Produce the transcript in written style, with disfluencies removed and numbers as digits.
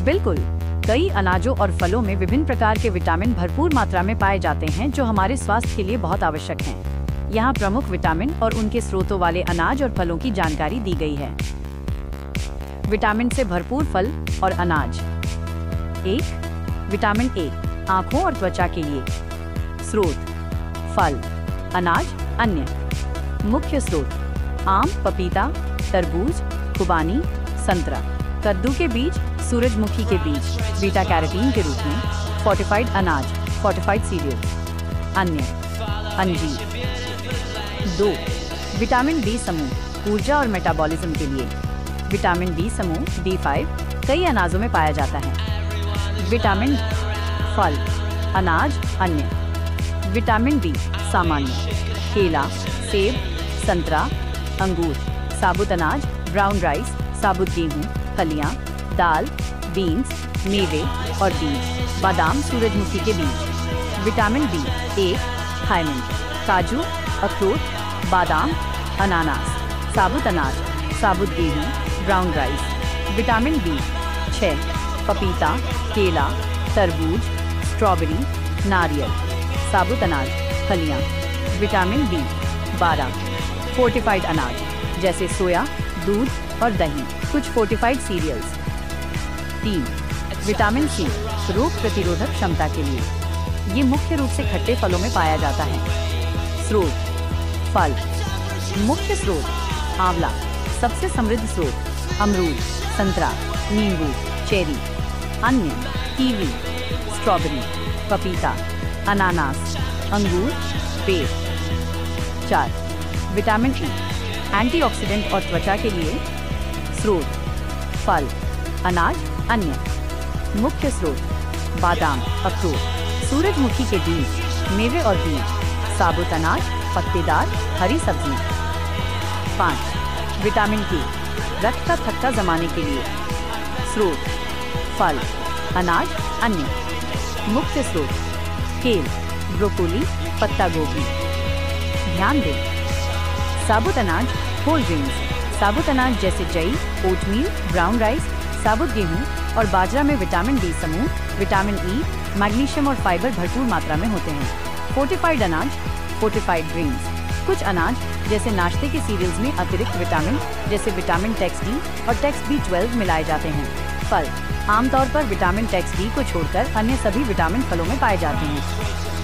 बिल्कुल, कई अनाजों और फलों में विभिन्न प्रकार के विटामिन भरपूर मात्रा में पाए जाते हैं जो हमारे स्वास्थ्य के लिए बहुत आवश्यक हैं। यहाँ प्रमुख विटामिन और उनके स्रोतों वाले अनाज और फलों की जानकारी दी गई है। विटामिन से भरपूर फल और अनाज। 1. विटामिन ए, आँखों और त्वचा के लिए। स्रोत: फल, अनाज, अन्य। मुख्य स्रोत: आम, पपीता, तरबूज, खुबानी, संतरा। कद्दू के बीज, सूरजमुखी के बीज बीटा कैरोटीन के रूप में। फोर्टिफाइड अनाज, फोर्टिफाइड सीरियल। अन्य: अंजीर। 2. विटामिन बी समूह, ऊर्जा और मेटाबॉलिज्म के लिए। विटामिन बी समूह B5 कई अनाजों में पाया जाता है। विटामिन फल, अनाज, अन्य। विटामिन बी सामान्य: केला, सेब, संतरा, अंगूर। साबुत अनाज, ब्राउन राइस, साबुत गेहूं, फलियां, दाल, बीन्स, मेवे और बीज। बादाम, सूरजमुखी के बीज। विटामिन बी 1 थायमिन, काजू, अखरोट, बादाम, अनानास। साबुत अनाज, साबुत गेहूं, ब्राउन राइस। विटामिन बी 6 पपीता, केला, तरबूज, स्ट्रॉबेरी, नारियल। साबुत अनाज, फलियां। विटामिन बी 12 फोर्टिफाइड अनाज जैसे सोया, दूध और दही। कुछ फोर्टिफाइड सीरियल्स। 3. विटामिन सी, रोग प्रतिरोधक क्षमता के लिए। ये मुख्य रूप से खट्टे फलों में पाया जाता है। स्रोत: फल। मुख्य स्रोत: आंवला। सबसे समृद्ध स्रोत: अमरूद, संतरा, नींबू, चेरी। अन्य: कीवी, स्ट्रॉबेरी, पपीता, अनानास, अंगूर, पेड़। 4. विटामिन ई, एंटीऑक्सीडेंट और त्वचा के लिए। स्रोत: फल, अनाज, अन्य। मुख्य स्रोत: बादाम, अखरोट, सूरजमुखी के बीज, मेवे और बीज। साबुत अनाज, पत्तेदार, हरी सब्जियां। 5. विटामिन के, रक्त का थक्का जमाने के लिए। स्रोत: फल, अनाज, अन्य। मुख्य स्रोत: केल, ब्रोकोली, पत्ता गोभी। ध्यान दें, साबुत अनाज, होल ग्रेन्स। साबुत अनाज जैसे जई, ओटमील, ब्राउन राइस, साबुत गेहूं और बाजरा में विटामिन डी समूह, विटामिन ई, मैग्नीशियम और फाइबर भरपूर मात्रा में होते हैं। फोर्टिफाइड अनाज, फोर्टिफाइड ग्रेन्स। कुछ अनाज जैसे नाश्ते के सीरियल्स में अतिरिक्त विटामिन जैसे विटामिन टेक्स डी और टेक्स B12 मिलाए जाते हैं। फल: आमतौर पर विटामिन टेक्स डी को छोड़कर अन्य सभी विटामिन फलों में पाए जाते हैं।